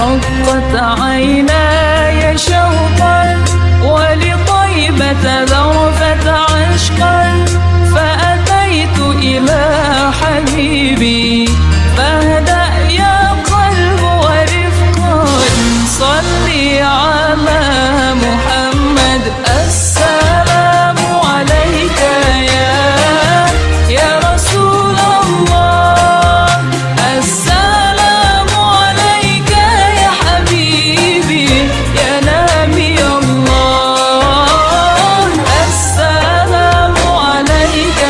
رقت عيناي شوقا ولطيبة ذرفت عشقا فأتيت إلى حبيبي فاهدأ يا قلب ورفقا صلي على محمد السلام عليك يا رسول الله السلام عليك يا حبيبي يا نبي الله السلام عليك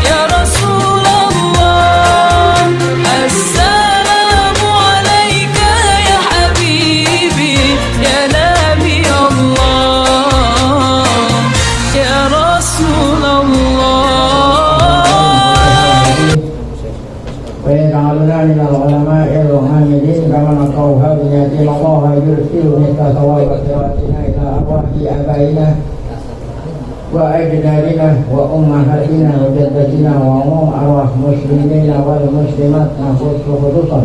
يا رسول الله السلام عليك يا حبيبي يا نبي الله يا رسول الله ويجعلنا من العلماء العاملين كما نقوها بنية الله يرسل مثل ثواب قراءتنا إلى أرواح آبائنا وأجدادنا وأمهاتنا وجدتنا وعموم أرواح المسلمين والمسلمات نخص خصوصا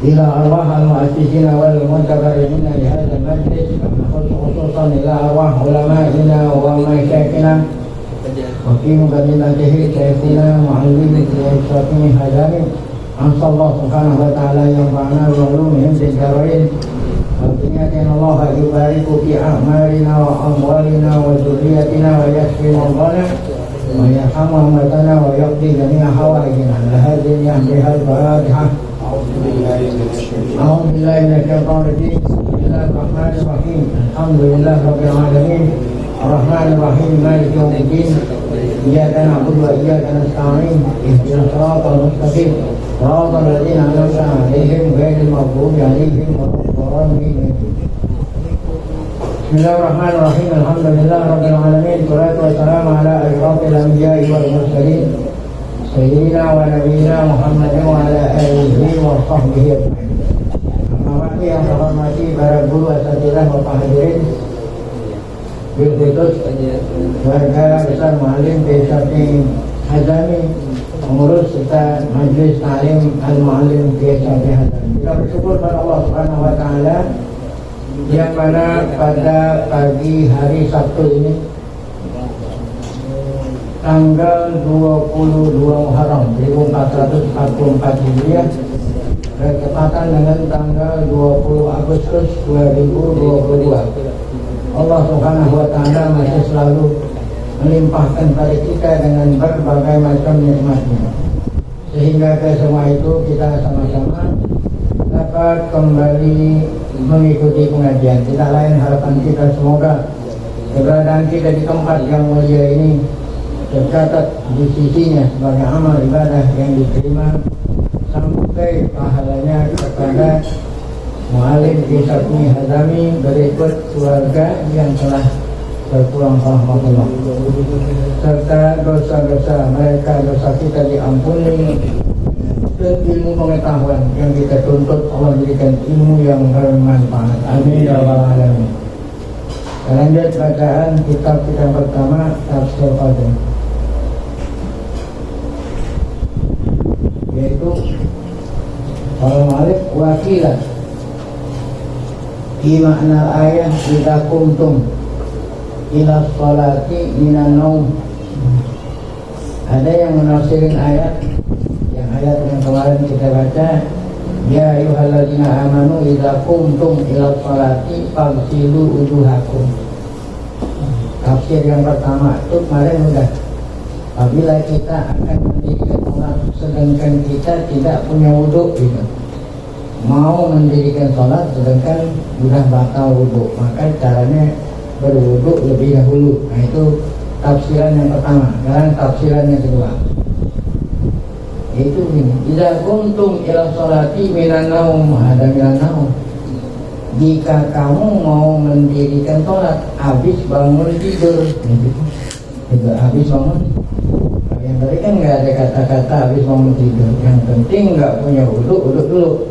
إلى أرواح المؤسسين والمتبرعين لهذا المجلس نخص خصوصا إلى أرواح علمائنا ومشايخنا وفي مقدمته شيخنا معلم الشافعي هداني أنسأل الله سبحانه وتعالى ينفعنا بعلومهم في الدارين وبنيتنا الله يبارك في أعمالنا وأموالنا وذريتنا ويشفي مرضانا ويرحم أمتنا ويقضي جميع حوائجنا لهذه يهديها الفاتحة أعوذ بالله من الشيطان الرجيم بسم الله الرحمن الرحيم الحمد لله رب العالمين الرحمن الرحيم مالك يوم الدين إياك نعبد وإياك نستعين اهدنا الصراط المستقيم صراط الذين أنعمت عليهم غير المغضوب عليهم ولا الضالين بسم الله الرحمن الرحيم الحمد لله رب العالمين والصلاة والسلام على أشرف الأنبياء والمرسلين سيدنا ونبينا محمد وعلى آله وصحبه أجمعين. Amma ba'du yang terhormati para guru asatidzah Bapak hadirin, bil khusus warga besar Muallim PSAP Hazami, pengurus serta Majelis Ta'lim Al-Muallim PSAP Hazami. Kita bersyukur pada Allah Subhanahu wa taala yang mana pada pagi hari Sabtu ini tanggal 22 Muharram 1444 Hijriah bertepatan dengan tanggal 20 Agustus 2022. Allah Subhanahu wa taala masih selalu melimpahkan pada kita dengan berbagai macam nikmat-Nya. Sehingga ke semua itu kita sama-sama dapat kembali mengikuti pengajian. Tidak lain harapan kita semoga keberadaan kita di tempat yang mulia ini tercatat di sisinya sebagai amal ibadah yang diterima sampai pahalanya kepada Muallim PSAP Hazami berikut keluarga yang telah berpulang rahmatullah, serta dosa-dosa mereka, dosa kita diampuni, dan ilmu pengetahuan yang kita tuntut Allah berikan ilmu yang bermanfaat. Amin ya rabbal alamin. Lanjut bacaan kitab kita pertama, Tafsir Qadir, yaitu al-Malik wakilah di makna ayat idza kuntum ila sholati minan naum. Ada yang menafsirin ayat yang kemarin kita baca, ya ayyuhalladzina amanu idza kuntum ila sholati faghsilu wujuhakum. Tafsir yang pertama itu kemarin udah, apabila kita akan mendirikan sholat sedangkan kita tidak punya wudhu gitu, mau mendirikan sholat sedangkan sudah batal wudhu, maka caranya berwudhu lebih dahulu. Nah itu tafsiran yang pertama. Dan tafsiran yang kedua itu ini, idza kuntum ila sholati minan naum, ada minan naum, jika kamu mau mendirikan sholat habis bangun tidur gitu, habis bangun. Yang tadi kan nggak ada kata-kata habis bangun tidur, yang penting nggak punya wudhu dulu.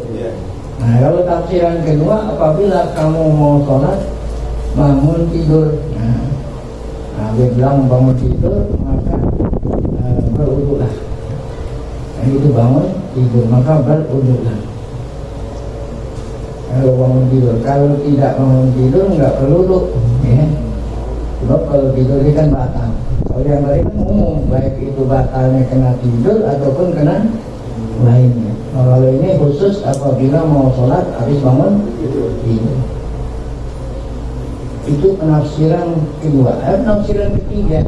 Nah kalau tafsiran kedua, apabila kamu mau sholat bangun tidur, nah dia bilang bangun tidur maka berwudhu lah. itu bangun tidur maka berwuduklah. Kalau bangun tidur, kalau tidak bangun tidur nggak perlu wuduk, ya. Sebab kalau tidur ini kan batal. Kalau yang lain kan umum, baik itu batalnya kena tidur ataupun kena lainnya. Kalau ini khusus apabila mau sholat habis bangun tidur. Itu penafsiran kedua. Penafsiran ketiga,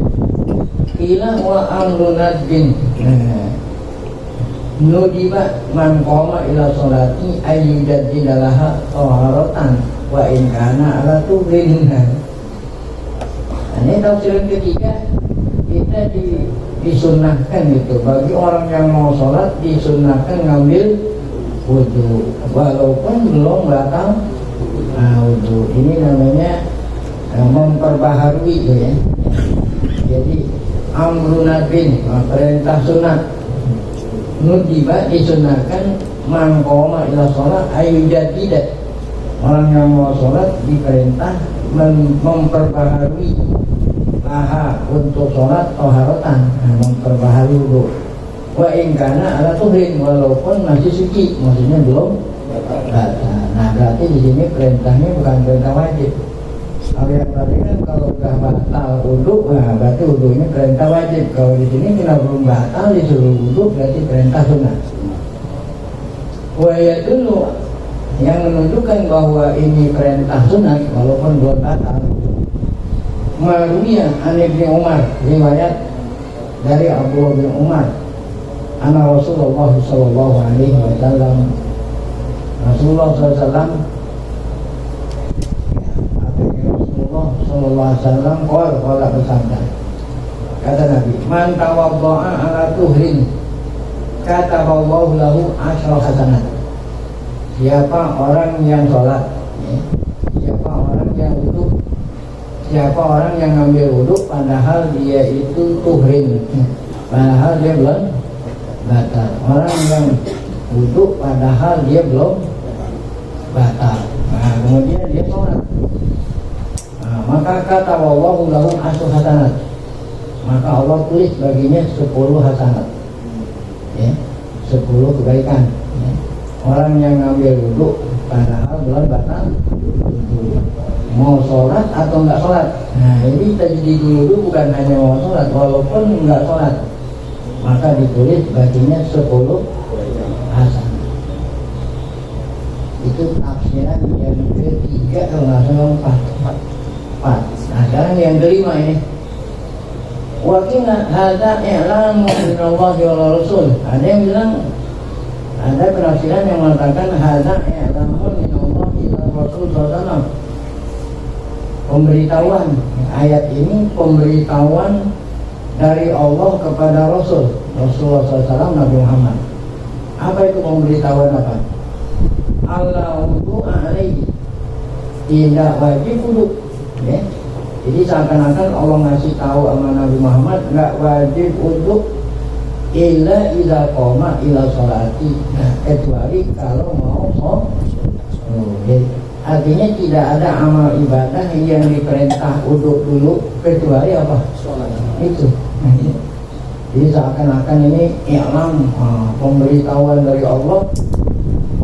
qila wa amrun nadbin. Nudiba man qama ila sholati ayyujaddidalaha taharatan wa in kana ala turinha. Ini tafsiran ketiga, kita disunahkan itu bagi orang yang mau sholat disunahkan ngambil wudhu walaupun belum batal wudhu. Ini namanya memperbaharui ya. Jadi amrunabin, perintah sunat. Nudiba disunahkan mangkoma ila sholat ayyujadidat. Orang yang mau sholat diperintah memperbaharui laha untuk sholat toharotan, memperbaharui wudhu. Wa ingkana ala tuhrin, walaupun masih suci, maksudnya belum batal. Nah berarti di sini perintahnya bukan perintah wajib. Kalau yang tadi kan kalau sudah batal wudhu, nah berarti wudhunya perintah wajib. Kalau di sini kita belum batal disuruh wudhu, berarti perintah sunnah. Waya dulu yang menunjukkan bahwa ini perintah sunnah walaupun belum batal. Marwiyah an Ibnu Umar, riwayat dari Abdullah bin Umar, anna Rasulullah sallallahu alaihi wasallam, Rasulullah sallallahu alaihi wasallam sallallahu alaihi wasallam qala bersabda, kata Nabi, man tawadda'a ala tuhrin kataballahu lahu asyra hasanat. Siapa orang yang sholat, siapa orang yang wudhu, siapa orang yang ngambil wudhu padahal dia itu tuhrin, padahal dia belum batal. Orang yang wudhu padahal dia belum batal, nah kemudian dia sholat, nah, maka kata wallahu lahu asyru hasanat, maka Allah tulis baginya 10 hasanat, ya, 10 kebaikan, ya. Orang yang ngambil wudhu padahal belum batal wudhu, mau sholat atau enggak sholat. Nah ini tajdid dulu bukan hanya mau sholat, walaupun enggak sholat maka ditulis baginya 10 hasanah. Itu tafsiran yang ketiga, kalau nggak salah 4. Nah sekarang yang kelima ini, wakilnya hadza i'lamu minallahi wa rasul. Ada yang bilang, ada penafsiran yang mengatakan hadza i'lamu minallahi wa rasul sallallahu. Pemberitahuan, ayat ini pemberitahuan dari Allah kepada Rasul Rasulullah SAW, Nabi Muhammad. Apa itu pemberitahuan apa? Allah wudhu alaihi, tidak wajib wudhu, ya. Jadi seakan-akan Allah ngasih tahu sama Nabi Muhammad nggak wajib wudhu illa idza qoma ila sholati, nah, kecuali kalau mau sholat. Artinya tidak ada amal ibadah yang diperintah wudhu dulu kecuali apa? Sholat. Itu. Jadi seakan-akan ini i'lam, pemberitahuan dari Allah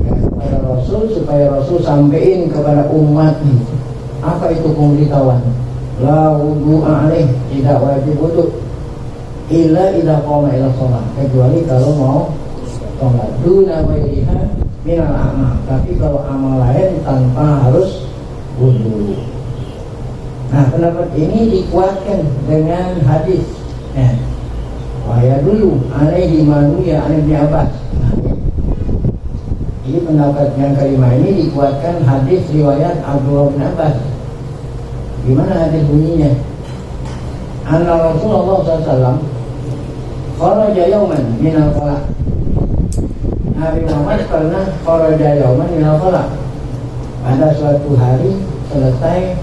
ya, kepada Rasul supaya Rasul sampaikan kepada umat. Apa itu pemberitahuan? La wudhu alaih, tidak wajib wudhu illa idza qama ila sholat, kecuali kalau mau sholat. Duna ghairiha minal amal, tapi kalau amal lain tanpa harus wudhu. Nah pendapat ini dikuatkan dengan hadis ya. Wahya dulu alaihi manuya Ibnu Abbas. Nah, ya. Jadi pendapat yang kelima ini dikuatkan hadis riwayat Abdullah bin Abbas. Gimana hadis bunyinya? Anna Rasulullah SAW kharaja yauman minal qala. Nabi Muhammad pernah kharaja yauman minal qala. Pada suatu hari selesai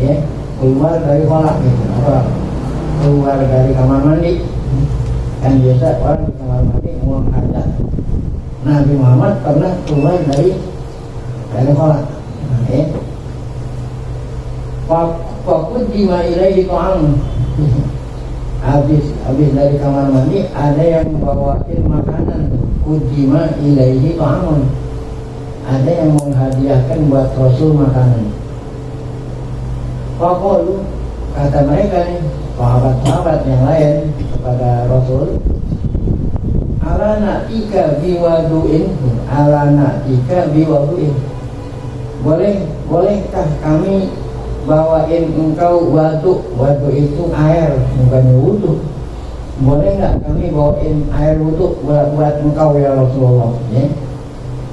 ya, keluar dari qala gitu. Apa? Keluar dari kamar mandi. Kan biasa orang di kamar mandi buang hajat. Nabi Muhammad pernah keluar dari qala. Nah, ya. Fakut dima ilaihi ta'am. habis dari kamar mandi ada yang bawain makanan, kudima ilaihi ta'amun, ada yang menghadiahkan buat Rasul makanan. Faqalu, kata mereka nih sahabat-sahabat yang lain kepada Rasul, ala na'tika biwadu'in, bolehkah kami bawain engkau wadu itu air, bukannya wudu. Boleh nggak kami bawain air wudu buat engkau ya Rasulullah? Ya.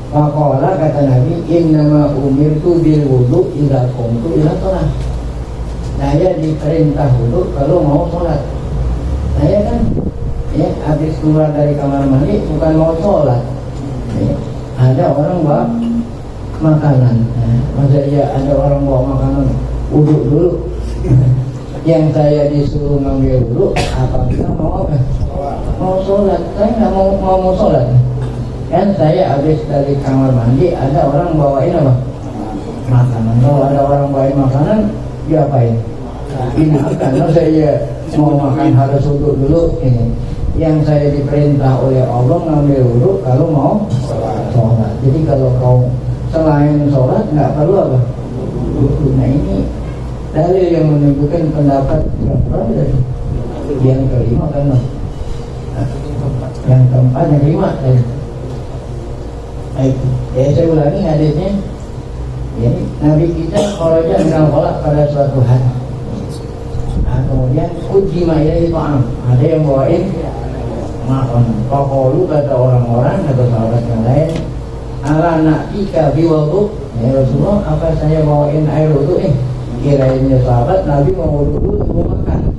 Maka kata Nabi, innama umirtu bil wudu idza qumtu ila shalah. Saya diperintah wudu kalau mau sholat. Saya kan ya habis keluar dari kamar mandi bukan mau sholat. Ya. Ada orang bawa makanan. Nah, masa iya ada orang bawa makanan wudhu dulu. Yang saya disuruh ngambil wudhu apabila mau apa? Mau sholat. Saya nggak mau sholat. Kan saya habis dari kamar mandi ada orang bawain apa? Makanan. Kalau ada orang bawain makanan, diapain? Ini karena saya mau makan harus wudhu dulu. Yang saya diperintah oleh Allah ngambil wudhu kalau mau sholat. Jadi kalau kau selain sholat nggak perlu apa? Nah ini dalil yang menunjukkan pendapat yang berapa tadi? Yang kelima kan? Yang keempat, yang kelima tadi. Saya ulangi hadisnya. Jadi Nabi kita kharaja minal khala pada suatu hari. Nah, kemudian ujima ilaihi ta'am, ada yang bawain makanan. Faqalu, kata orang-orang atau sahabat yang lain, ala na'tika biwudu, ya Rasulullah, apa saya bawain air wudu? Kirainnya sahabat Nabi mau wudu dulu mau makan.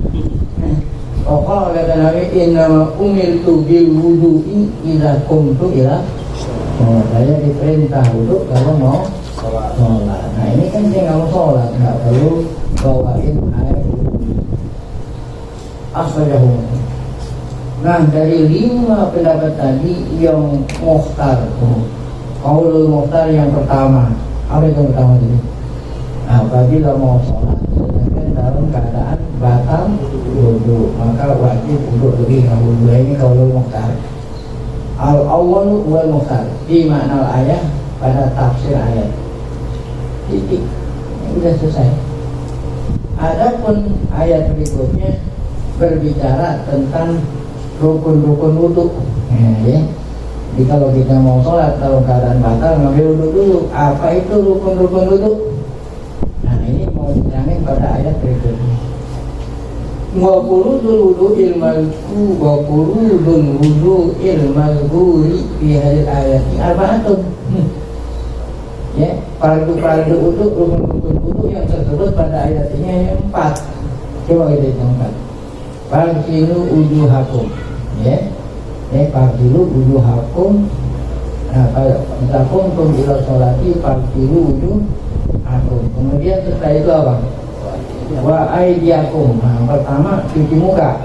Qala, kata Nabi, innama umirtu bil wudu'i idza qumtu ila sholat. Saya diperintah wudu kalau mau sholat. Nah ini kan saya nggak mau sholat, nggak perlu bawain air wudu. Akhrajahu. Nah dari 5 pendapat tadi yang mukhtar, qaulul mukhtar yang pertama, apa itu yang pertama tadi? Apabila mau sholat sedangkan dalam keadaan batal wudu, maka wajib wudu lebih dahulu. Ini qaulul mukhtar. Al-awwal wal mukhtar di makna ayat pada tafsir ayat. Titik. Ini sudah selesai. Adapun ayat berikutnya berbicara tentang rukun-rukun wudu. Ya. Jadi kalau kita mau sholat dalam keadaan batal ngambil wudu dulu. Apa itu rukun-rukun wudu? Nah ini mau diterangin pada ayat berikutnya. Wa quludul wudu ilmalku wa quludul wudu ilmalguri fi hadil ayati arba'atun. Ya, fardu wudu, rukun-rukun wudu yang tersebut pada ayat ini 4. Coba kita hitung 4. Fardilu wujuhakum. Ya. Fardilu wujuhakum. Nah, kalau kuntum ila sholati fardilu wujuhakum. Kemudian setelah itu apa? Wa aydiyakum. Nah, pertama cuci muka,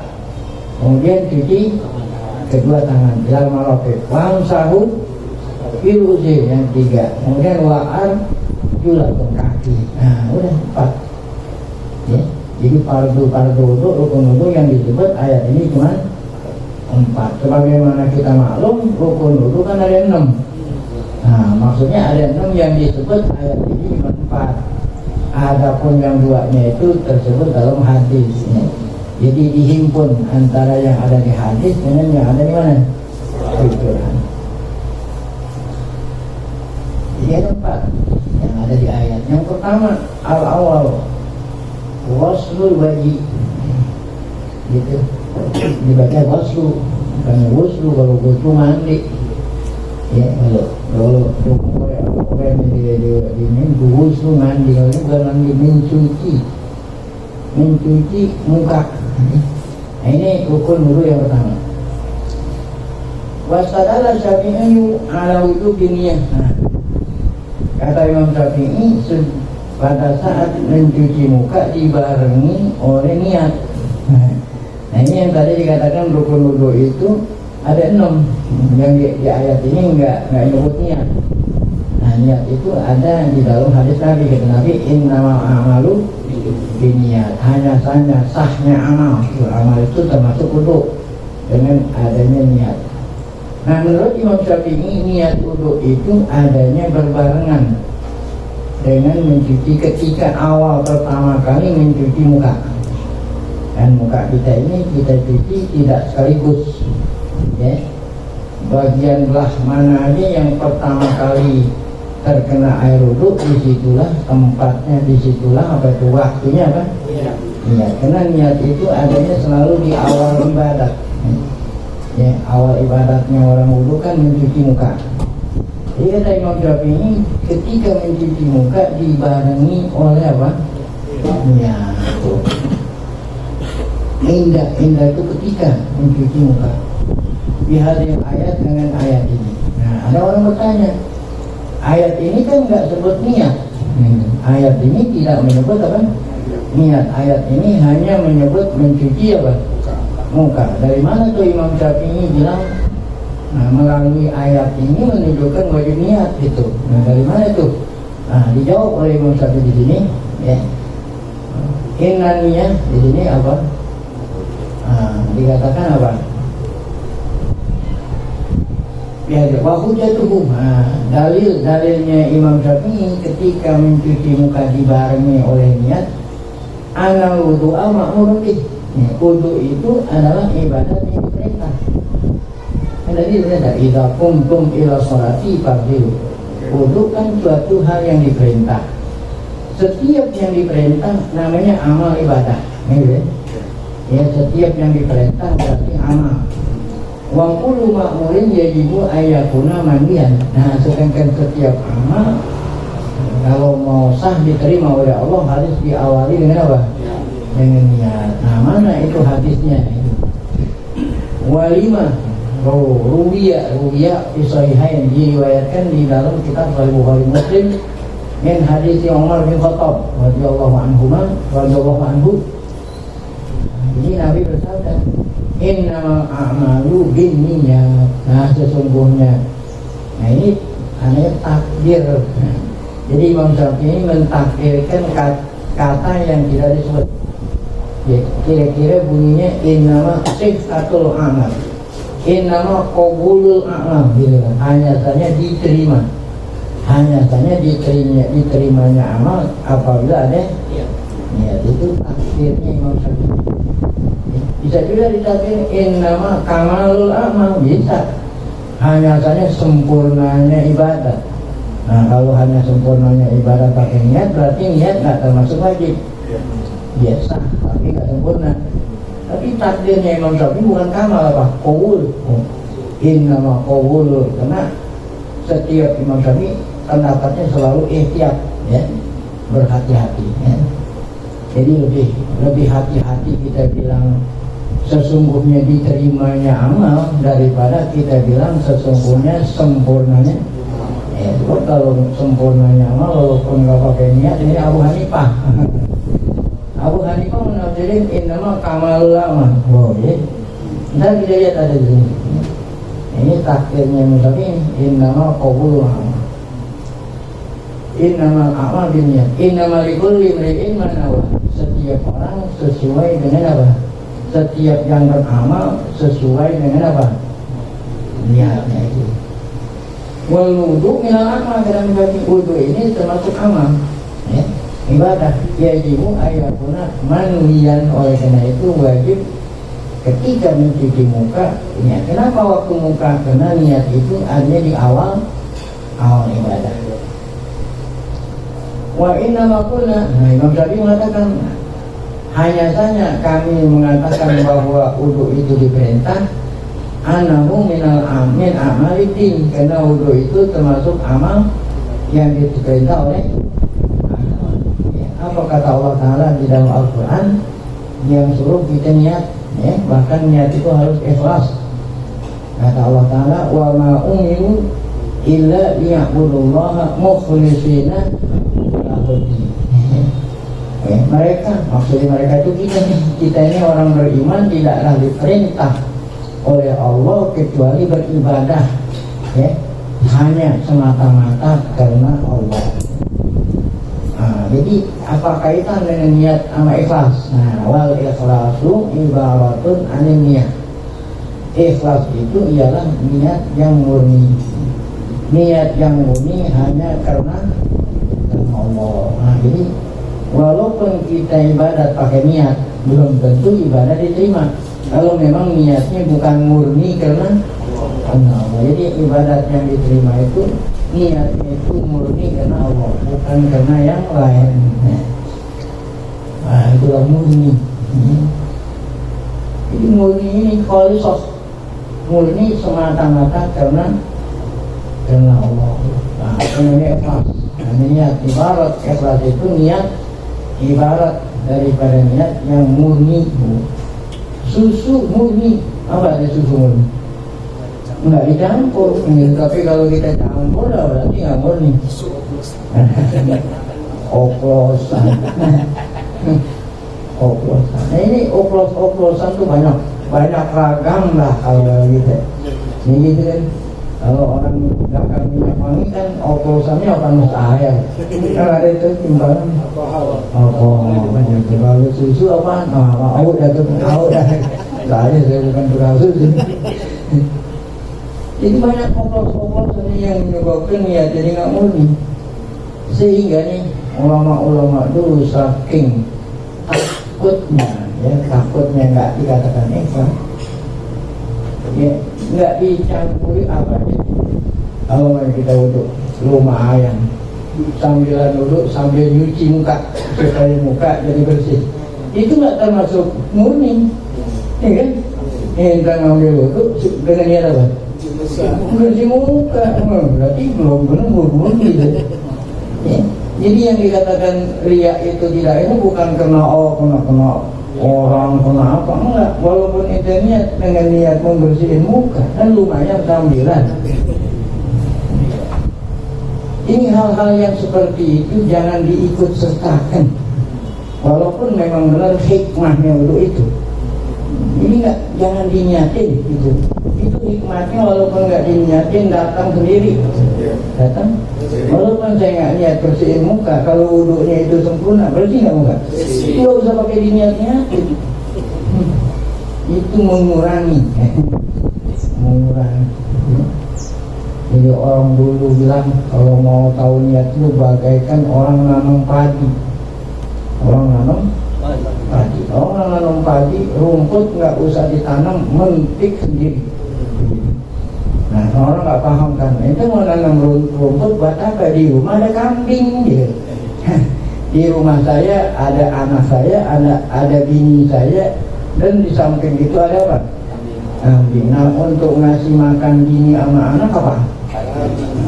kemudian cuci kedua tangan, ilal marafiq, wamsahu fil uzi, yang 3, kemudian wa arjulakum, kaki. Nah udah 4 ya. Jadi fardu wudu, rukun wudu yang disebut ayat ini cuma 4. Sebagaimana kita maklum rukun wudu kan ada 6. Nah maksudnya ada 6 yang disebut ayat ini cuma 4. Adapun yang 2-nya itu tersebut dalam hadis ya. Jadi dihimpun antara yang ada di hadis dengan yang ada di mana? Di Quran. Jadi ada 4 yang ada di ayat. Yang pertama al-awwal waslul wajhi, gitu. Dibaca waslu, bukan waslu. Kalau waslu mandi ya, kalau di minggu wudu mandi, kalau bukan mandi, mencuci muka. Nah ini rukun wudu yang pertama. Wastadalla Syafi'i ala wudu biniyah. Nah, kata Imam Syafi'i pada saat mencuci muka dibarengi oleh niat. Nah ini yang tadi dikatakan rukun wudu itu ada 6. Yang di ayat ini enggak nyebut niat. Nah niat itu ada di dalam hadis Nabi, kata Nabi, innamal a'malu Biniat hanya saja sahnya amal. Amal itu termasuk wudu dengan adanya niat. Nah, menurut Imam Syafi'i, niat wudu itu adanya berbarengan dengan mencuci ketika awal pertama kali mencuci muka. Dan muka kita ini kita cuci tidak sekaligus, ya. Bagian belah mana aja yang pertama kali terkena air wudu, disitulah tempatnya, disitulah apa itu waktunya apa? Niat. Karena niat itu adanya selalu di awal ibadat. Ya, awal ibadatnya orang wudu kan mencuci muka. Jadi kata Imam Syafi'i, ketika mencuci muka dibarengi oleh apa? Niat. Indah itu ketika mencuci muka. Lihat yang ayat dengan ayat ini. Nah, ada orang bertanya, ayat ini kan nggak sebut niat. Ayat ini tidak menyebut apa? Niat. Ayat ini hanya menyebut mencuci apa? Muka. Dari mana tuh Imam Syafi'i bilang? Nah, melalui ayat ini menunjukkan wajib niat itu. Nah, dari mana tuh? Nah, dijawab oleh Imam Syafi'i di sini. Ya. Inna niyah di sini apa? Nah, dikatakan apa? Ya, wahujatuhu. Nah, dalilnya Imam Syafi'i ketika mencuci muka dibarengi oleh niat, ana wudu'a ma'murun bih. Wudu itu adalah ibadat yang diperintah. Jadi benar, idza qumtum ila sholati fardhu. Wudu kan suatu hal yang diperintah. Setiap yang diperintah namanya amal ibadah. Ya, setiap yang diperintah berarti amal. Wa kullu ma'murin yajibu ayyakuna mandian. Nah, sedangkan setiap amal kalau mau sah diterima oleh Allah harus diawali dengan apa? Dengan niat. Nah, mana itu hadisnya? Walima ruwiya fi sahihain, diriwayatkan di dalam kitab Sahih Bukhari Muslim min hadis Umar bin Khattab radhiyallahu anhu. Ini Nabi bersabda, innamal a'malu binniyat. Nah, sesungguhnya. Nah, ini hanya takdir. Jadi Imam Syafi'i mentakdirkan kata yang tidak disebut. Ya, kira-kira bunyinya innama sifatul amal, innama qabulul amal, gitu kan. Hanya saja diterima. Hanya saja diterimanya amal apabila ada niat. Itu takdirnya Imam Syafi'i. Bisa juga ditafsir innama kamalul amal, bisa. Hanya saja sempurnanya ibadat. Nah, kalau hanya sempurnanya ibadat pakai niat, berarti niat nggak termasuk wajib. Biasa, tapi nggak sempurna. Tapi takdirnya Imam Syafi'i bukan kamal apa? Qawul. Innama qawul. Karena setiap Imam Syafi'i pendapatnya selalu ihtiyat, ya, berhati-hati, ya. Jadi lebih hati-hati kita bilang sesungguhnya diterimanya amal daripada kita bilang sesungguhnya sempurnanya. Ya, kalau sempurnanya amal walaupun nggak pakai niat, ini Abu Hanifah. Abu Hanifah menafsirin innama kamalul amal. Oh, ya. Ntar kita lihat ada di sini. Ini takdirnya Mustafi, innama qabulul amal. Innamal a'mal binniyat. Innamal likulli imri'in ma nawa. Setiap orang sesuai dengan apa? Setiap yang beramal sesuai dengan apa? Niatnya itu. Wal wudu minal amal, dalam bagi wudu ini termasuk amal, ya, ibadah. Yajibu ayakuna manwiyan, oleh karena itu wajib ketika mencuci muka niat. Kenapa waktu muka? Karena niat itu ada di awal ibadah. Wa inna maqulna, nah, Imam Syafi'i mengatakan hanya saja kami mengatakan bahwa wudu itu diperintah anahu minal amin amalidin, karena wudu itu termasuk amal yang diperintah oleh agama. Ya, apa kata Allah Ta'ala di dalam Al-Quran yang suruh kita niat, ya, bahkan niat itu harus ikhlas. Kata Allah Ta'ala, wa ma umiru illa liya'budullaha mukhlishina lahud-din. Ya, maksudnya mereka itu kita ini orang beriman tidaklah diperintah oleh Allah kecuali beribadah, ya, hanya semata-mata karena Allah. Nah, jadi apa kaitan dengan niat sama ikhlas? Nah, wal ikhlasu ibaratun anin niat. Ikhlas itu ialah niat yang murni. Niat yang murni hanya karena Allah. Nah, jadi walaupun kita ibadat pakai niat, belum tentu ibadah diterima. Kalau memang niatnya bukan murni karena Allah. Jadi ibadat yang diterima itu niatnya itu murni karena Allah, bukan karena yang lain. Nah, itulah murni. Jadi murni ini khalisos, murni semata-mata karena Allah. Nah, ini ikhlas. Nah, niat ibarat ikhlas itu niat ibarat daripada niat yang murni. Susu murni, apa ada susu murni? Enggak dicampur, tapi kalau kita campur berarti nggak murni. Oplosan. Oplosan. Nah, ini oplosan tuh banyak ragam lah kalau gitu. Ini gitu kan. Kalau orang dagang minyak wangi kan oplosannya akan mustahil. Kalau ada itu timbangan kalau susu apa? Udah saya bukan tukang susu. Jadi banyak oplos ini yang menyebabkan ya jadi nggak murni. Sehingga nih ulama-ulama dulu saking takutnya nggak dikatakan ikhlas, ya nggak dicampuri apa aja. Kalau kita duduk rumah ayam sambil duduk sambil nyuci muka supaya muka jadi bersih, itu nggak termasuk murni, ya kan? Kita ngambil duduk dengan niat apa? Bersih muka, berarti belum benar murni gitu. Ya. Jadi yang dikatakan riya itu tidak itu bukan kena orang kena apa, enggak. Walaupun itu niat dengan niat membersihin muka kan lumayan sambilan. Ini hal-hal yang seperti itu jangan diikut sertakan, walaupun memang benar hikmahnya untuk itu. Ini jangan diniatin gitu. Itu hikmahnya walaupun nggak diniatin datang sendiri. Datang. Walaupun saya nggak niat bersihin muka, kalau wudhunya itu sempurna, bersih nggak muka? Nggak usah pakai diniat-niatin. Itu mengurangi. Mengurangi. Jadi orang dulu bilang kalau mau tahu niat itu bagaikan orang nanam padi. Orang nanam padi, rumput nggak usah ditanam, mentik sendiri. Nah, orang nggak paham kan, itu mau nanam rumput buat apa? Di rumah ada kambing gitu. Di rumah saya ada anak saya, ada bini saya, dan di samping itu ada apa? Kambing. Nah, untuk ngasih makan bini sama anak apa?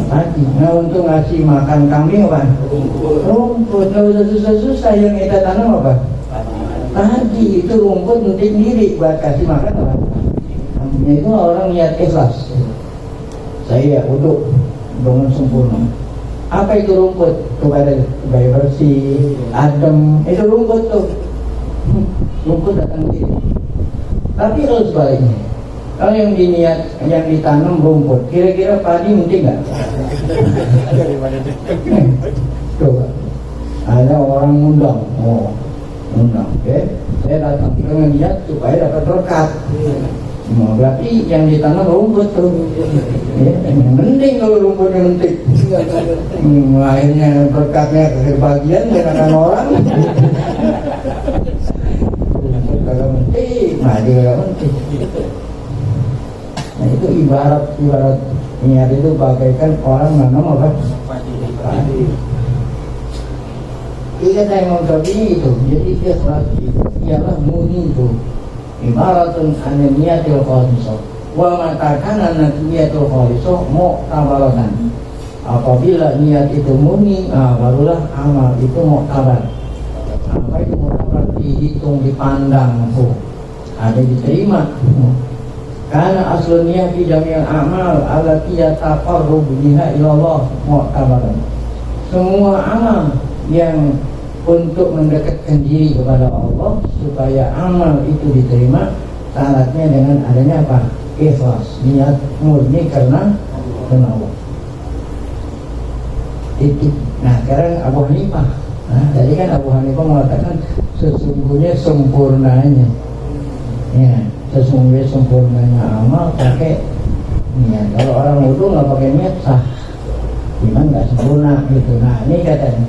Padi. Nah, untuk ngasih makan kambing apa? Rumput. Nggak usah susah-susah, yang kita tanam apa? Padi. Itu rumput untuk sendiri buat kasih makan apa? Itu orang niat ikhlas. Saya untuk dengan sempurna. Apa itu rumput? Supaya bersih, adem. Itu rumput tuh. Rumput datang sini. Tapi kalau sebaliknya, kalau yang ditanam rumput, kira-kira padi mungkin nggak? Coba. Ada orang undang, saya datang dengan niat supaya dapat berkat. Berarti yang ditanam rumput tuh. Ya, mending kalau rumputnya mentik. Akhirnya berkatnya kebagian dengan orang. Kalau mentik, maju kalau mentik. Nah, itu ibarat niat itu bagaikan orang nanam apa? Padi. Kita tengok tadi itu, jadi ikhlas itu ialah murni itu. Ibaratun an niyatil khalisah wa matakan an niyatil khalisah mu'tabaratan. Apabila niat itu murni, barulah amal itu mu'tabar. Apa itu mu'tabar? Dihitung, dipandang, ada diterima. Karena asal niat di jami'al amal allati yataqarrabu biha ila Allah mu'tabaran. Semua amal yang untuk mendekatkan diri kepada Allah supaya amal itu diterima, syaratnya dengan adanya apa? Ikhlas, niat murni karena Allah. Nah, sekarang Abu Hanifah Nah, jadi kan Abu Hanifah mengatakan sesungguhnya sempurnanya, ya, sesungguhnya sempurnanya amal pakai niat. Kalau orang wudu nggak pakai niat sah, cuman nggak sempurna gitu. Nah ini katanya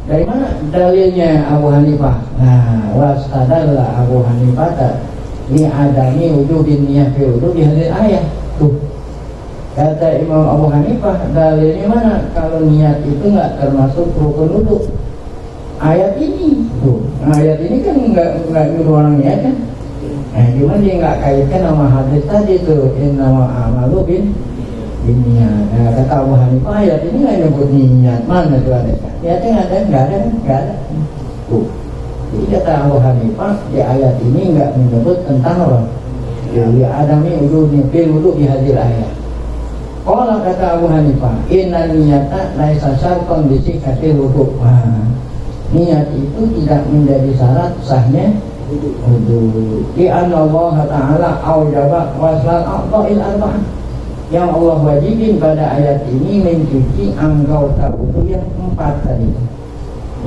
dari mana dalilnya Abu Hanifah? Nah, wastadalla Abu Hanifah ini adami wujudin niat fi wudu di hadis ayat tuh. Kata Imam Abu Hanifah, dalilnya mana kalau niat itu nggak termasuk rukun wudu? Ayat ini tuh. Nah, ayat ini kan nggak nyuruh orang niat kan? Nah, cuman dia nggak kaitkan sama hadis tadi tuh, innama amalu bin niat. Nah, kata Abu Hanifah, ayat ini nggak nyebut niat, mana tuh ada? Niatnya nggak ada. Tuh. Jadi kata Abu Hanifah, di ayat ini nggak menyebut tentang orang. Ya adami wudunya fil wudu di hadis ayat. Kalau kata Abu Hanifah, inna niyata laisa syarton bi sihhatil wudu. Niat itu tidak menjadi syarat sahnya wudu. Di anna Allah Ta'ala aujaba waslal a'dha'il arba'ah. Yang Allah wajibin pada ayat ini mencuci anggota wudu yang 4 tadi.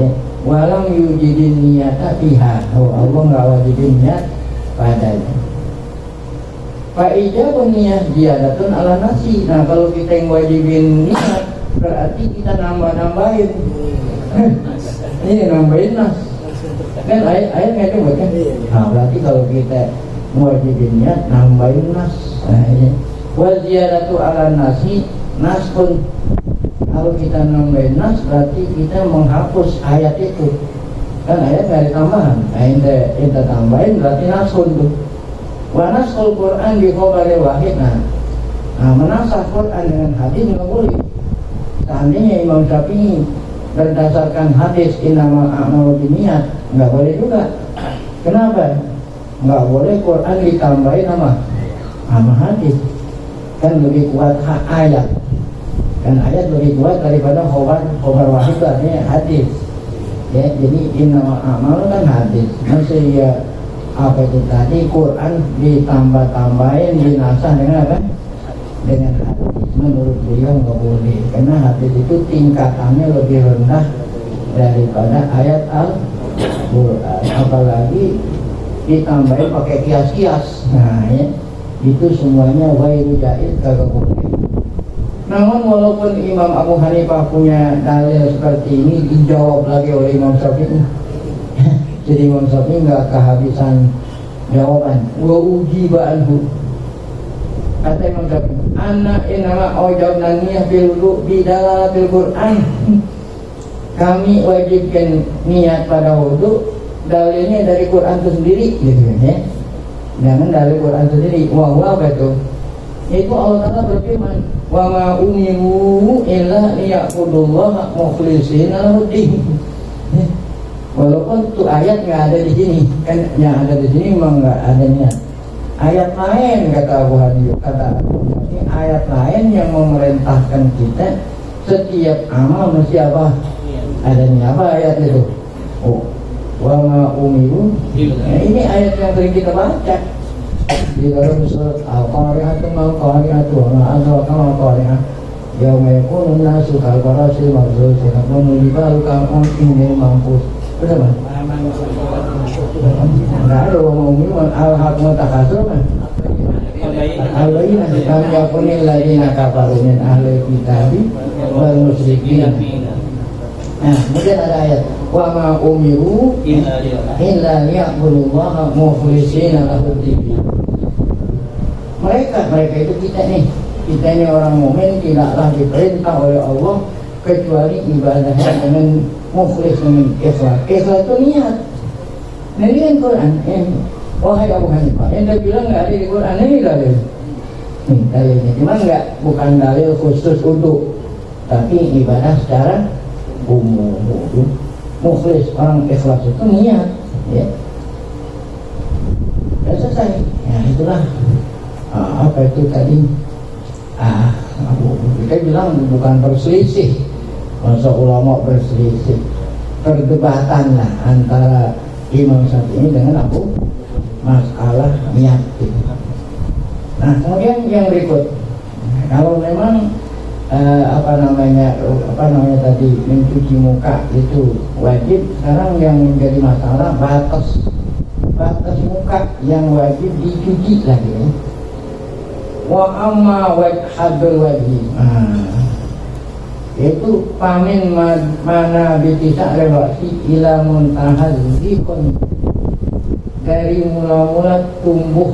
Ya, walam yujidin niyata fiha. Allah nggak wajibin niat padanya. Fa'ijabun niat ziyadatun ala nasi. Nah kalau kita yang wajibin niat berarti kita nambah-nambahin. Ini nambahin nas. Kan ayat nggak coba kan? Nah berarti kalau kita wajibin niat nambahin nas. Nah ini wa ziyadatu ala nasi nas pun. Kalau kita nambahin nas berarti kita menghapus ayat itu. Kan ayat nggak ada tambahan. Nah kita tambahin berarti nasun tuh. Wa nasul Quran bi khabari wahid. Nah, menasah Quran dengan hadis nggak boleh. Seandainya Imam Syafi'i berdasarkan hadis innamal a'malu binniyat, nggak boleh juga. Kenapa? Nggak boleh Quran ditambahin sama hadis. Kan lebih kuat ayat. Kan ayat lebih kuat daripada khabar wahid, artinya hadis. Ya, jadi innamal a'malu kan hadis. Masih ya apa itu tadi Quran ditambah-tambahin dinasah dengan apa? Dengan hadis. Menurut beliau nggak boleh karena hadis itu tingkatannya lebih rendah daripada ayat Al-Quran. Apalagi ditambahin pakai kias-kias. Nah ya, itu semuanya ghairu jaiz, kagak boleh. Namun walaupun Imam Abu Hanifah punya dalil seperti ini, dijawab lagi oleh Imam Syafi'i. Jadi Imam Syafi'i nggak kehabisan jawaban. Wa ujiba anhu. Kata Imam Syafi'i, anak inama aujabna niyah bil wudu bidalatil Quran. Kami wajibkan niat pada wudu, dalilnya dari Quran itu sendiri, gitu ya. Jangan dari Quran sendiri. Wa apa itu? Itu Allah Ta'ala berfirman, wa ma umiru illa liya'budullaha mukhlishina lahu-d-din. Walaupun itu ayat nggak ada di sini, kan yang ada di sini memang nggak ada niat. Ayat lain kata Abu Hanifah, ini ayat lain yang memerintahkan kita setiap amal mesti apa? Ada niat. Apa ayat itu? Oh, wa ma umiru. Nah, ini ayat yang sering kita baca di dalam surat Al-Qari'ah, Al-Qari'ah, Al-Qari'ah, Al-Qari'ah. Yauma yakunun nasu kal-farasil mabthus, wa nulibalu kal-qam'in mampus. Betul kan? Nggak ada orang umum al-haq mutakasur kan? Al-ladina lam yakunil ladina kafaru min ahli kitabi wal musyrikin. Nah, kemudian ada ayat wa ma umiru illa liya'budullaha mukhlishina lahu-d-din. Mereka itu kita ini orang mukmin tidaklah diperintah oleh Allah kecuali ibadahnya dengan mukhlis, dengan ikhlas. Ikhlas itu niat. Nah ini kan Quran. Wahai Abu Hanifah, anda bilang nggak ada di Quran, ini dalil. Nih dalilnya, cuman bukan dalil khusus untuk, tapi ibadah secara umum. Mukhlis, orang ikhlas itu niat. Ya. Dan selesai. Ya itulah. Apa itu tadi? Kita bilang bukan berselisih. Masa ulama berselisih, perdebatan lah antara Imam Syafi'i dengan Abu masalah niat. Nah kemudian yang berikut, kalau memang apa namanya tadi, mencuci muka itu wajib. Sekarang yang menjadi masalah batas muka yang wajib dicuci lagi ya. Wa amma wajhadul wajib, itu pamin mana bitisa relasi ila muntahaz zikon, dari mula-mula tumbuh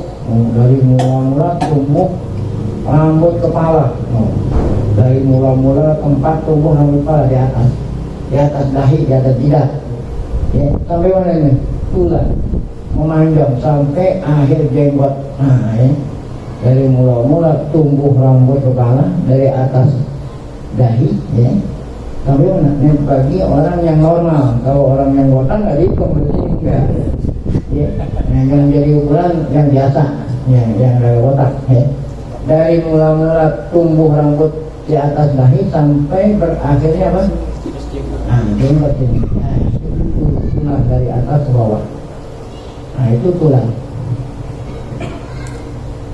rambut kepala, dari mula-mula tempat tumbuh rambut kepala di atas dahi, di atas jidat ya, sampai mana ini tulang memanjang sampai akhir jenggot. Nah ya, dari mula-mula tumbuh rambut kepala dari atas dahi ya, sampai mana ini bagi orang yang normal. Kalau orang yang botak nggak dihitung, berarti enggak ya. Nah, yang jadi ukuran yang biasa ya, yang dari botak ya, dari mula-mula tumbuh rambut di atas dahi sampai berakhirnya apa? Jenggot ini. Nah, itu tulang dari atas ke bawah. Nah itu tulang.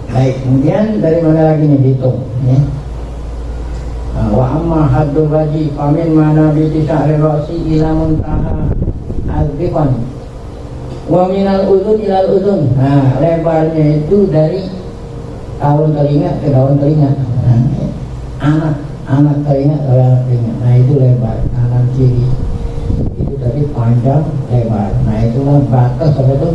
Baik, kemudian dari mana lagi nih dihitung ya? Wa amma haddul wajib famin mana bitisa rasi ila muntaha al-biqan wa minal udhun ilal udhun. Nah lebarnya itu dari daun telinga ke daun telinga. Nah, anak telinga ke anak telinga. Nah itu lebar kanan kiri. Itu tadi panjang lebar. Nah itulah batas apa itu?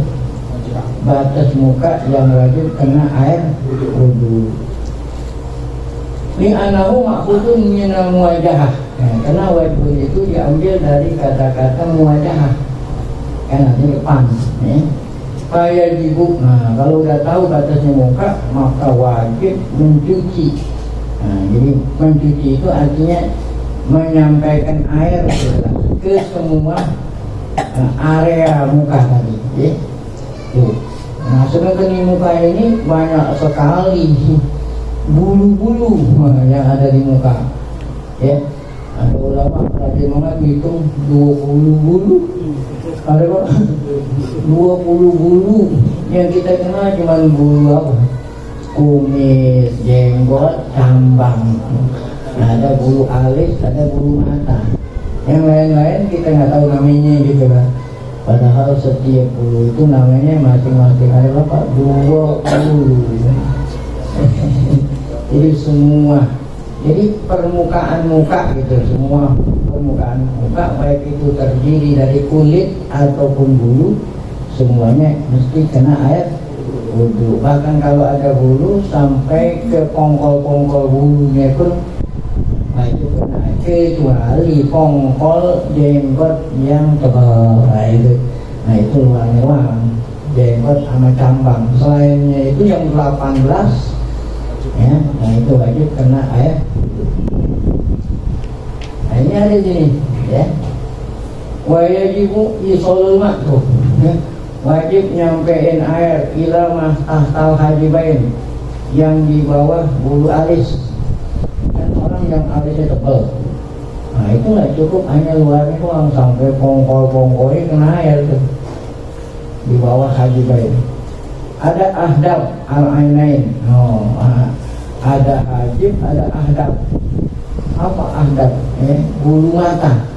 Batas muka yang wajib kena air wudu. Ini anahu maksudun minal muwajahah. Karena wajib itu diambil dari kata-kata muwajahah. Kan artinya depan. Kaya jibu. Nah kalau udah tahu batasnya muka, maka wajib mencuci. Nah, jadi mencuci itu artinya menyampaikan air ke semua area muka tadi ya. Tuh. Nah sedangkan di muka ini banyak sekali bulu-bulu yang ada di muka ya. Ada ulama rajin banget hitung 20 bulu. Ada kok 20 bulu yang kita kenal cuma bulu apa? Kumis, jenggot, cambang. Nah, ada bulu alis, ada bulu mata. Yang lain-lain kita nggak tahu namanya gitu kan. Padahal setiap bulu itu namanya masing-masing ada berapa? 20. Jadi semua, jadi permukaan muka gitu, semua permukaan muka baik itu terdiri dari kulit ataupun bulu, semuanya mesti kena air wudu. Bahkan kalau ada bulu sampai ke pongkol-pongkol bulunya pun itu kena, kecuali pongkol jenggot yang tebal. Nah itu luang-luang jenggot sama cambang. Selainnya itu yang 18 ya, nah itu wajib kena air. Nah ini ada di sini ya. Wajibu isolul makruh ya. Wajib nyampein air ila tahtal hajibain, yang di bawah bulu alis. Dan orang yang alisnya tebal, nah itu nggak cukup hanya luarnya doang, sampai pongkol-pongkolnya kena air tuh di bawah hajibain. Ada ahdab al-ainain. Ada hajib, ada ahdab. Apa ahdab? Bulu mata.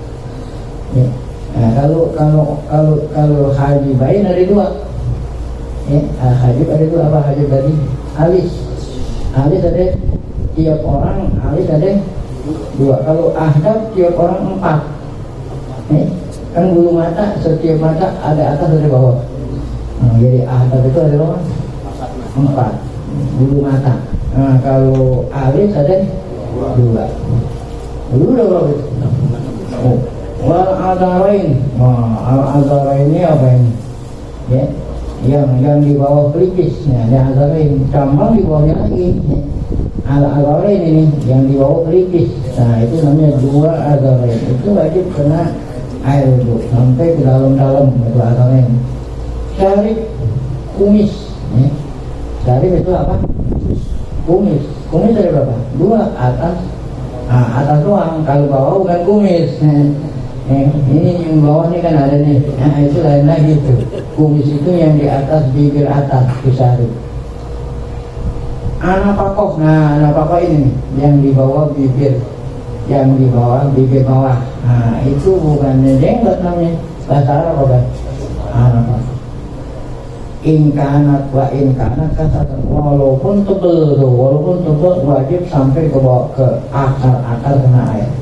Ya. Nah, kalau hajibain ada dua. Hajib ada dua. Apa hajib tadi? Alis. Alis ada tiap orang, alis ada dua. Kalau ahdab tiap orang 4. Kan bulu mata, setiap mata ada atas ada bawah. Nah, jadi ahdab itu ada berapa? 4 bulu mata. Nah, kalau alis ada 2. Bulu udah berapa? Wal azarain. Al azarain ini apa ini? Ya, yang di bawah pelipis. Nah, ada azarain, cambang di bawahnya lagi. Al azarain ini yang di bawah pelipis. Nah, itu namanya 2 azarain. Itu wajib kena air wudu sampai ke dalam-dalam itu azarain. Syarif kumis. Syarif itu apa? Kumis. Kumis ada berapa? 2 atas. Atas doang. Kalau bawah bukan kumis. Ini yang bawah ini kan ada nih. Nah itu lain lagi tuh. Kumis itu yang di atas bibir atas, itu syarif. Anak pakoh, nah anak pakoh ini nih, yang di bawah bibir, yang di bawah bibir bawah. Nah itu bukannya jenggot namanya, bahasa Arab apa? Anak pakoh. Inkanat wa inkanat kata walaupun tebel tuh, walaupun tebel wajib sampai ke bawah ke akar kena air.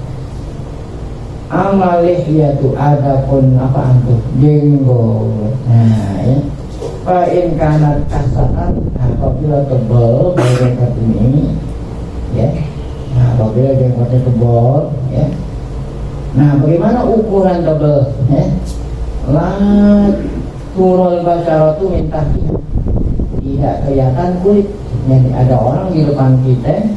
Amalih yaitu adapun apa antum jenggot. Nah ya. Fa inkanat kasatan, nah, apabila tebal jenggot ini, ya. Nah apabila jenggotnya tebal, ya. Nah bagaimana ukuran tebal? Ya. Lah turul basyaratu min tahtiha, tidak kelihatan kulit. Jadi ada orang di depan kita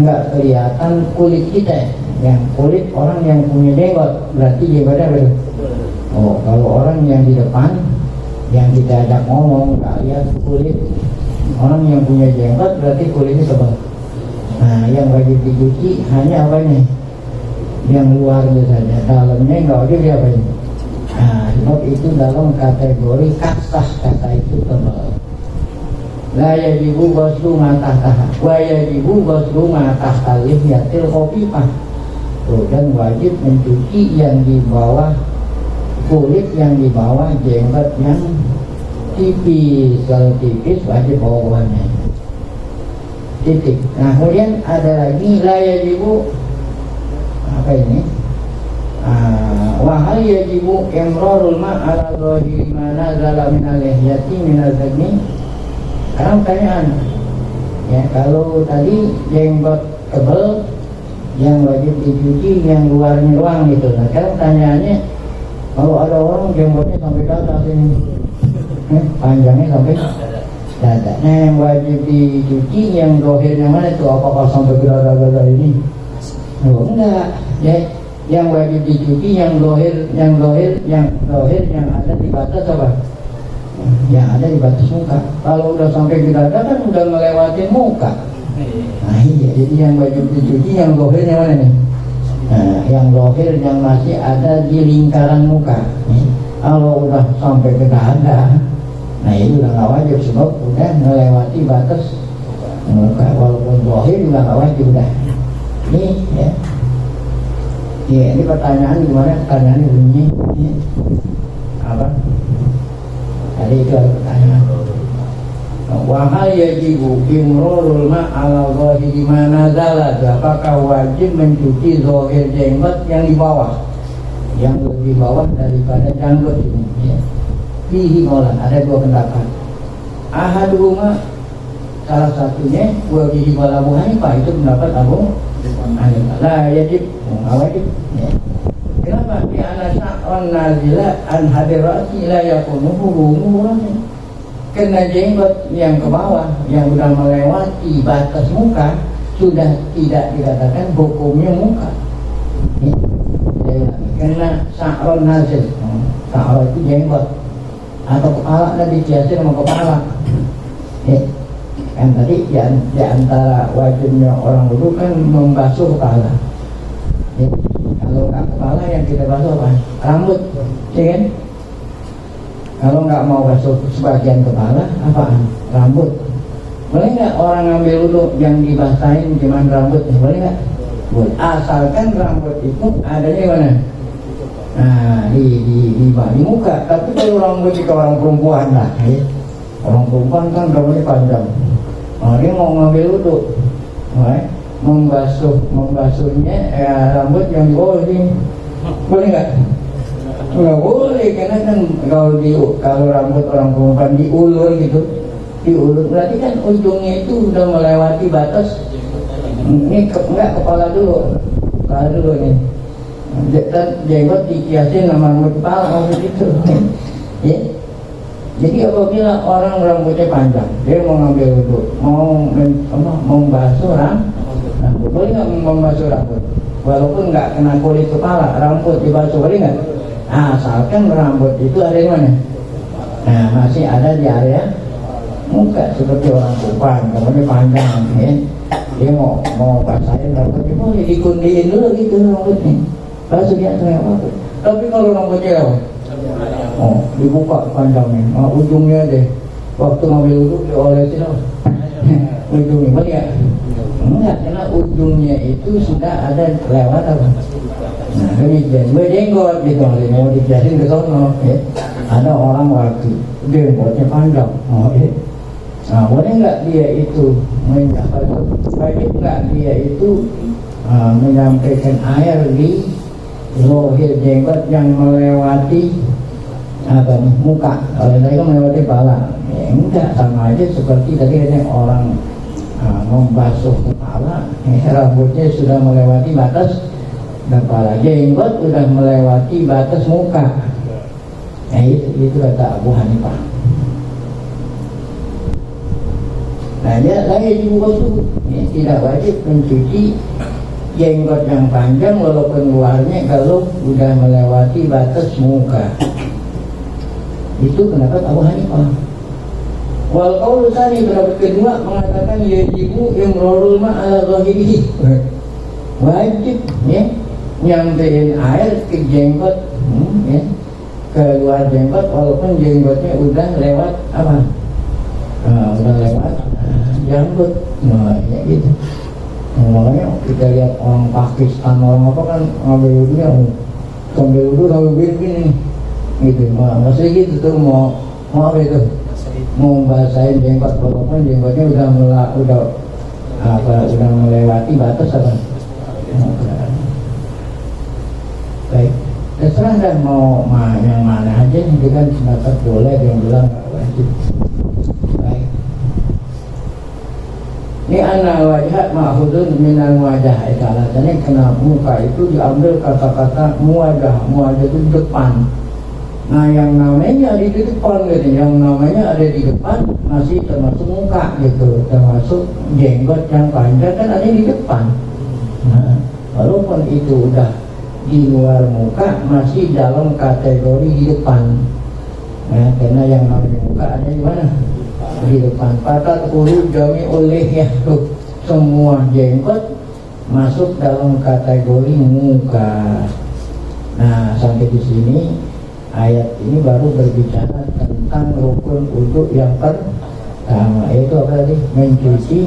nggak kelihatan kulit kita. Yang kulit orang yang punya jenggot, berarti jenggotnya betul. Oh, kalau orang yang di depan yang kita ajak ngomong nggak lihat kulit orang yang punya jenggot, berarti kulitnya tebal. Nah, yang wajib dicuci hanya apa nih? Yang luarnya saja, dalamnya nggak wajib diapain. Nah, sebab itu dalam kategori kasah, kata itu tebal. La yajibu ghuslu ma tahtaha wa yajibu ghuslu ma tahta lihyatil khafifah. Dan wajib mencuci yang di bawah kulit, yang di bawah jenggot yang tipis. Kalau tipis wajib bawaannya titik. Nah kemudian ada lagi la yajibu apa ini? Wahal yajibu imrarul ma ala zahiri ma nazala min al-lihyati min al-zadni. Sekarang pertanyaan, ya kalau tadi jenggot tebal yang wajib dicuci yang luarnya doang gitu. Nah sekarang pertanyaannya, kalau ada orang jenggotnya sampai dada sini, panjangnya sampai dada, nah yang wajib dicuci yang dohirnya mana itu? Apakah sampai ke dada-dada ini? Oh enggak, ya. Yang wajib dicuci yang dohir yang ada di batas apa? Yang ada di batas muka. Kalau udah sampai ke dada kan udah melewati muka. Nah iya, jadi yang wajib dicuci yang dohirnya mana nih? Nah, yang dohir yang masih ada di lingkaran muka. Kalau udah sampai ke dada, nah itu udah nggak wajib sebab udah melewati batas muka. Walaupun dohir juga nggak wajib udah. Ini ya. Ya, ini pertanyaan gimana? Pertanyaannya bunyi ya. Apa? Tadi itu ada pertanyaan. Wahal yajibu imrarul ma ala zahiri ma nazala. Apakah wajib mencuci zahir jenggot yang di bawah, yang lebih bawah daripada janggut ini ya. Fihi qaulan, ada dua pendapat. Ahaduhuma, salah satunya wa bihi qala Abu Hanifah, itu pendapat Abu Hanifah. La yajib, enggak wajib ya. Kenapa? Di anasa'an nazila an hadirati la yakunu hurumuhu. Karena jenggot yang ke bawah yang sudah melewati batas muka sudah tidak dikatakan hukumnya muka ya. Karena sa'ron nazil, sa'ron itu jenggot atau kepala, dan dihiasi sama kepala ya. Kan tadi di antara wajibnya orang wudu kan membasuh kepala ya. Kalau nggak kepala yang kita basuh apa? Rambut ya kan? Kalau nggak mau basuh sebagian kepala, apaan? Rambut. Boleh nggak orang ngambil wudhu yang dibasahin cuma rambutnya? Boleh nggak? Boleh. Asalkan rambut itu adanya mana? Nah, di muka. Tapi kalau rambut jika orang perempuan lah, ya. Orang perempuan kan rambutnya panjang. Nah, dia mau ngambil wudhu, membasuhnya rambut yang di bawah ini, boleh nggak? Nggak boleh, karena kan kalau rambut orang perempuan diulur gitu, diulur berarti kan ujungnya itu udah melewati batas. Ini enggak, kepala dulu nih. Jenggot dikiasin sama rambut kepala gitu ya. Jadi apabila orang rambutnya panjang, dia mau ngambil wudhu, mau membasuh rambut, boleh nggak membasuh rambut? Walaupun nggak kena kulit kepala, rambut dibasuh boleh nggak? Asalkan rambut itu ada di mana? Nah, masih ada di area muka, seperti orang perempuan, rambutnya panjang ya. Dia mau basahin rambutnya, boleh dikundiin dulu gitu rambutnya. Basuh dia nggak apa-apa. Tapi kalau rambutnya apa? Dibuka panjangnya, ujungnya deh. Waktu ngambil wudhu diolesin apa? ujungnya ya? Enggak, karena ujungnya itu sudah ada lewat apa? Nah demikian, berjenggot gitu, mau dijelasin ke sono ya. Ada orang waktu jenggotnya panjang, nah boleh nggak dia itu wajib nggak dia itu menyampaikan air di lohir jenggot yang melewati apa nih, muka? Kalau tadi kan melewati kepala, ya enggak, sama aja seperti tadi ada orang membasuh kepala, rambutnya sudah melewati batas kepala, jenggot sudah melewati batas muka. Nah itu kata Abu Hanifah. Nah dia lagi wudu, ya, tidak wajib mencuci jenggot yang panjang walaupun luarnya kalau sudah melewati batas muka. Itu pendapat Abu Hanifah. Wal qaul tsani, pendapat kedua mengatakan yajibu imrarul ma'ala zahirihi. Wajib ya nyampein air ke jenggot, ya, ke luar jenggot walaupun jenggotnya udah lewat apa? Udah lewat janggut. Nah ya gitu. Makanya kita lihat orang Pakistan, orang apa kan ngambil wudunya, sambil wudu sambil begini gitu. Maksudnya gitu tuh mau apa itu? Mau basahin jenggot walaupun jenggotnya udah melewati batas apa? Baik, terserah dah mau yang mana aja, itu kan pendapat boleh, yang bilang nggak wajib. Baik. Ini anak wajah ma'khudun minal wajah. Alasannya kenapa muka itu diambil kata-kata muwajah. Muwajah itu depan. Nah yang namanya di depan gitu, yang namanya ada di depan masih termasuk muka gitu, termasuk jenggot yang panjang kan ada di depan. Nah, walaupun itu udah di luar muka masih dalam kategori di depan. Nah, karena yang namanya muka ada di mana? Di depan. Patat ulu jami oleh ya tuh, semua jenggot masuk dalam kategori muka. Nah sampai di sini ayat ini baru berbicara tentang rukun wudu yang pertama, yaitu apa tadi? Mencuci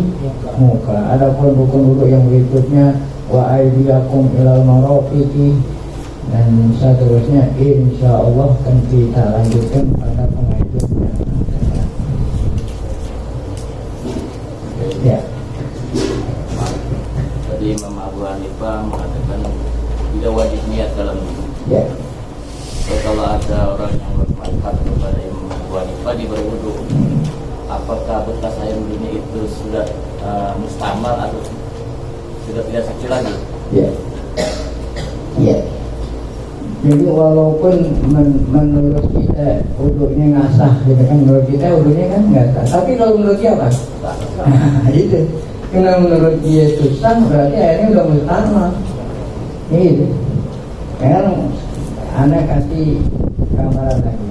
muka. Adapun rukun wudu yang berikutnya wa aydiyakum ilal marafiqi dan seterusnya, insya Allah akan kita lanjutkan pada pengajian ya. Tadi Imam Abu Hanifah mengatakan tidak wajib niat dalam wudu. Ya. Kalau ada orang yang bermanfaat kepada Imam Abu Hanifah di berwudu, apakah bekas air wudunya itu sudah mustamal atau sudah tidak suci lagi? Ya. Ya. Jadi walaupun menurut kita wudunya ngasah gitu kan, menurut kita wudunya kan ngasah, tapi kalau menurut dia apa? Itu. Karena menurut dia susah, berarti airnya udah mustamal. Itu. Sekarang anak kasih gambaran lagi.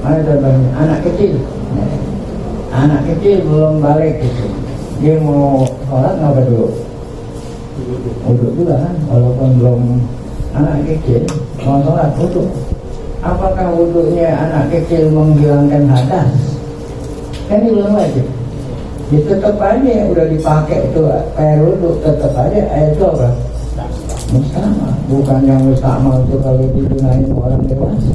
Mana contohnya? Anak kecil. Anak kecil belum balik gitu. Dia mau sholat ngapa dulu? Wudu juga kan, walaupun belum. Anak kecil mau sholat wudu. Apakah wudunya anak kecil menghilangkan hadas? Kan ini belum wajib. Ya tetap aja udah dipakai itu air wudu, tetap aja air itu apa? Mustamal. Bukan yang mustamal itu kalau digunakan orang dewasa.